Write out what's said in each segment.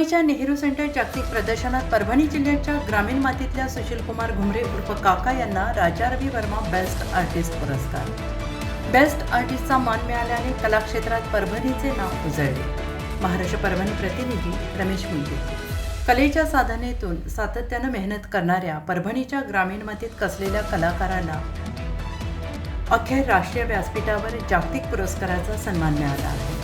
मुंबईच्या नेहरू सेंटर जागतिक प्रदर्शनात परभणी जिल्ह्याच्या ग्रामीण मातीतल्या सुशीलकुमार घुमरे उर्फ काका यांना राजा रवी वर्मा बेस्ट आर्टिस्ट पुरस्कार. बेस्ट आर्टिस्टचा मान मिळाल्याने कला क्षेत्रात परभणीचे नाव उजळले. महाराष्ट्र परभणी प्रतिनिधी रमेश मुंडे. कलेच्या साधनेतून सातत्यानं मेहनत करणाऱ्या परभणीच्या ग्रामीण मातीत कसलेल्या कलाकारांना अखेर राष्ट्रीय व्यासपीठावर जागतिक पुरस्काराचा सन्मान मिळाला आहे.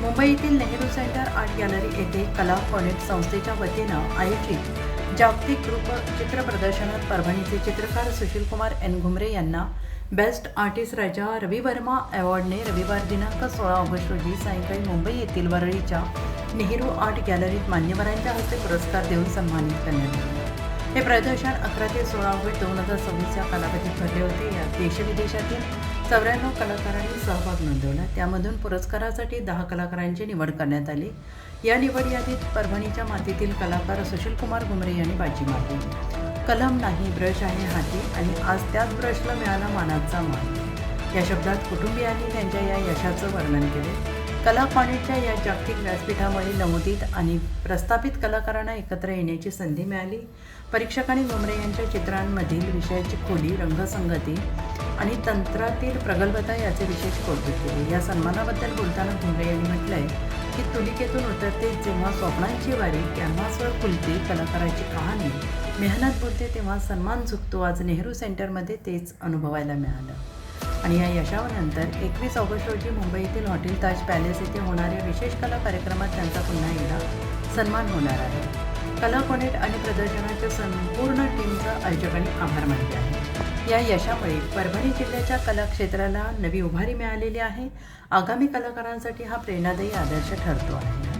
मुंबईतील नेहरू सेंटर आर्ट गॅलरी येथे कला कॉनेक्ट संस्थेच्या वतीनं आयोजित जागतिक ग्रुप चित्र प्रदर्शनात परभणीचे चित्रकार सुशीलकुमार एन घुमरे यांना बेस्ट आर्टिस्ट राजा रवी वर्मा अवॉर्डने रविवार दिनांक 16 ऑगस्ट रोजी सायंकाळी मुंबई येथील वरळीच्या नेहरू आर्ट गॅलरीत मान्यवरांच्या हस्ते पुरस्कार देऊन सन्मानित करण्यात आले. हे प्रदर्शन 11 ते 16 ऑगस्ट 2026 या कालावधीत भरले होते. यात देशविदेशातील 94 कलाकारांनी सहभाग नोंदवला. त्यामधून पुरस्कारासाठी 10 कलाकारांची निवड करण्यात आली. या निवड यादीत परभणीच्या मातीतील कलाकार सुशीलकुमार घुमरे यांनी बाजी मारली. कलम नाही ब्रश आहे हाती आणि आज त्याच ब्रशला मिळाला मानाचा मान, या शब्दात कुटुंबियांनी त्यांच्या या यशाचं वर्णन केले. कला कॉनेक्टच्या या जागतिक व्यासपीठामुळे नवोदित आणि प्रस्थापित कलाकारांना एकत्र येण्याची संधी मिळाली. परीक्षकांनी घुमरे यांच्या चित्रांमधील विषयाची खोली, रंगसंगती आणि तंत्रातील प्रगल्भता याचे विशेष कौतुक केले. या सन्मानाबद्दल बोलताना घुमरे यांनी म्हटलंय की तुलिकेतून उतरते जेव्हा स्वप्नांची वारी, कॅनव्हासवर फुलते कलाकाराची कहाणी, मेहनत बोलते तेव्हा सन्मान झुकतो. आज नेहरू सेंटरमध्ये तेच अनुभवायला मिळालं. आणि या यशानंतर 21 ऑगस्ट रोजी मुंबईतील हॉटेल ताज पॅलेस येथे होणाऱ्या विशेष कला कार्यक्रमात त्यांचा पुन्हा एकदा सन्मान होणार आहे. कला कॉनेक्ट आणि प्रदर्शनाच्या संपूर्ण टीमचा आयोजकांनी आभार मानले आहे. या यशामुळे परभणी जिल्ह्याच्या कला क्षेत्राला नवी उभारी मिळालेली आहे. आगामी कलाकारांसाठी हा प्रेरणादायी आदर्श ठरतो आहे.